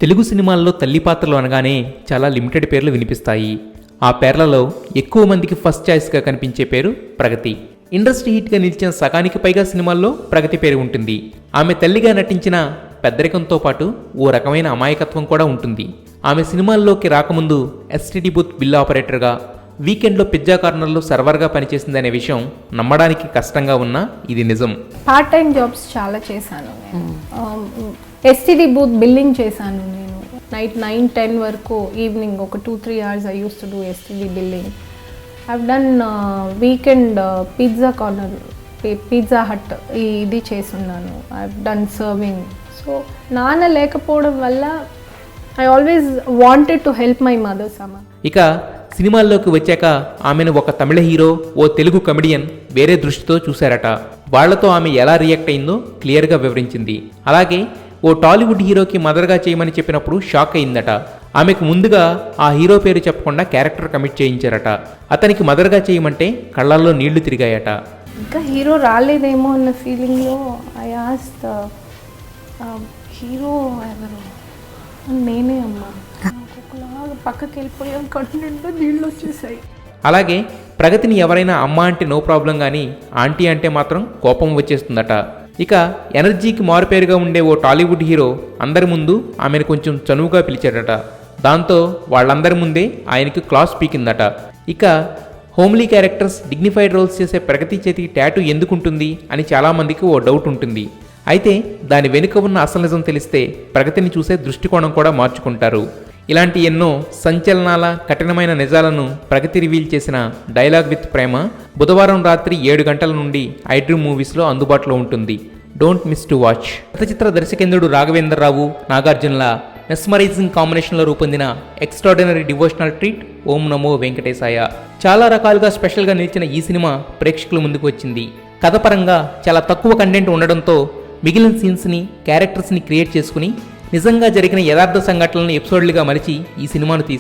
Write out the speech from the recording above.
తెలుగు సినిమాల్లో తల్లి పాత్రలు అనగానే చాలా లిమిటెడ్ పేర్లు వినిపిస్తాయి. ఆ పేర్లలో ఎక్కువ మందికి ఫస్ట్ చాయిస్గా కనిపించే పేరు ప్రగతి. ఇండస్ట్రీ హిట్గా నిలిచిన సగానికి పైగా సినిమాల్లో ప్రగతి పేరు ఉంటుంది. ఆమె తల్లిగా నటించిన పెద్దరికంతో పాటు ఓ రకమైన అమాయకత్వం కూడా ఉంటుంది. ఆమె సినిమాల్లోకి రాకముందు ఎస్టీడీ బూత్ బిల్ ఆపరేటర్గా, వీకెండ్లో పిజ్జా కార్నర్లో సర్వర్గా పనిచేసిందనే విషయం నమ్మడానికి కష్టంగా ఉన్నా ఇది నిజం. పార్ట్ టైం జాబ్స్ చాలా చేశాను. ఎస్టీడీ బూత్ బిల్లింగ్ చేశాను నేను. నైట్ 9-10 వరకు, ఈవినింగ్ ఒక 2-3 hours I used to do STD billing. I've done weekend pizza corner, Pizza Hut ఇది చేసున్నాను. I've done serving. సో నాన్న లేకపోవడం వల్ల I always wanted to help my mother some. ఇక సినిమాల్లోకి వచ్చాక ఆమెను ఒక తమిళ హీరో, ఓ తెలుగు కమెడియన్ వేరే దృష్టితో చూశారట. వాళ్లతో ఆమె ఎలా రియాక్ట్ అయిందో క్లియర్గా వివరించింది. అలాగే ఓ టాలీవుడ్ హీరోకి మదర్గా చేయమని చెప్పినప్పుడు షాక్ అయిందట. ఆమెకు ముందుగా ఆ హీరో పేరు చెప్పకుండా క్యారెక్టర్ కమిట్ చేయించారట. అతనికి మదర్గా చేయమంటే కళ్ళల్లో నీళ్లు తిరిగాయట. ఇంకా హీరో రాలేదేమో అన్న ఫీలింగ్లో ఐ ఆస్క్డ్ హీరో ఎవరు, నేనే అమ్మా. ఒకలాగా పక్కకి వెళ్ళిపోయాం, కడుపు నిండా నీళ్ళు వచ్చేసాయి. అలాగే ప్రగతిని ఎవరైనా అమ్మ అంటే నో ప్రాబ్లం, కానీ ఆంటీ అంటే మాత్రం కోపం వచ్చేస్తుందట. ఇక ఎనర్జీకి మారుపేరుగా ఉండే ఓ టాలీవుడ్ హీరో అందరి ముందు ఆమెను కొంచెం చనువుగా పిలిచాడట. దాంతో వాళ్ళందరి ముందే ఆయనకి క్లాస్ పీకిందట. ఇక హోమ్లీ క్యారెక్టర్స్, డిగ్నిఫైడ్ రోల్స్ చేసే ప్రగతి చేతికి టాటూ ఎందుకుంటుంది అని చాలామందికి ఓ డౌట్ ఉంటుంది. అయితే దాని వెనుక ఉన్న అసలు నిజం తెలిస్తే ప్రగతిని చూసే దృష్టికోణం కూడా మార్చుకుంటారు. ఇలాంటి ఎన్నో సంచలనాల, కఠినమైన నిజాలను ప్రగతి రివీల్ చేసిన డైలాగ్ విత్ ప్రేమ బుధవారం రాత్రి 7 గంటల నుండి ఐడ్రీమ్ మూవీస్లో అందుబాటులో ఉంటుంది. Don't miss to watch. గత చిత్ర దర్శకేంద్రుడు రాఘవేంద్రరావు, నాగార్జునల మెస్మరైజింగ్ కాంబినేషన్లో రూపొందిన ఎక్స్ట్రాడినరీ డివోషనల్ ట్రీట్ ఓం నమో వెంకటేశాయ. చాలా రకాలుగా స్పెషల్గా నిలిచిన ఈ సినిమా ప్రేక్షకుల ముందుకు వచ్చింది. కథపరంగా చాలా తక్కువ కంటెంట్ ఉండడంతో మిగిలిన సీన్స్ని, క్యారెక్టర్స్ని క్రియేట్ చేసుకుని నిజంగా జరిగిన యథార్థ సంఘటనలను ఎపిసోడ్లుగా మలిచి ఈ సినిమాను తీశారు.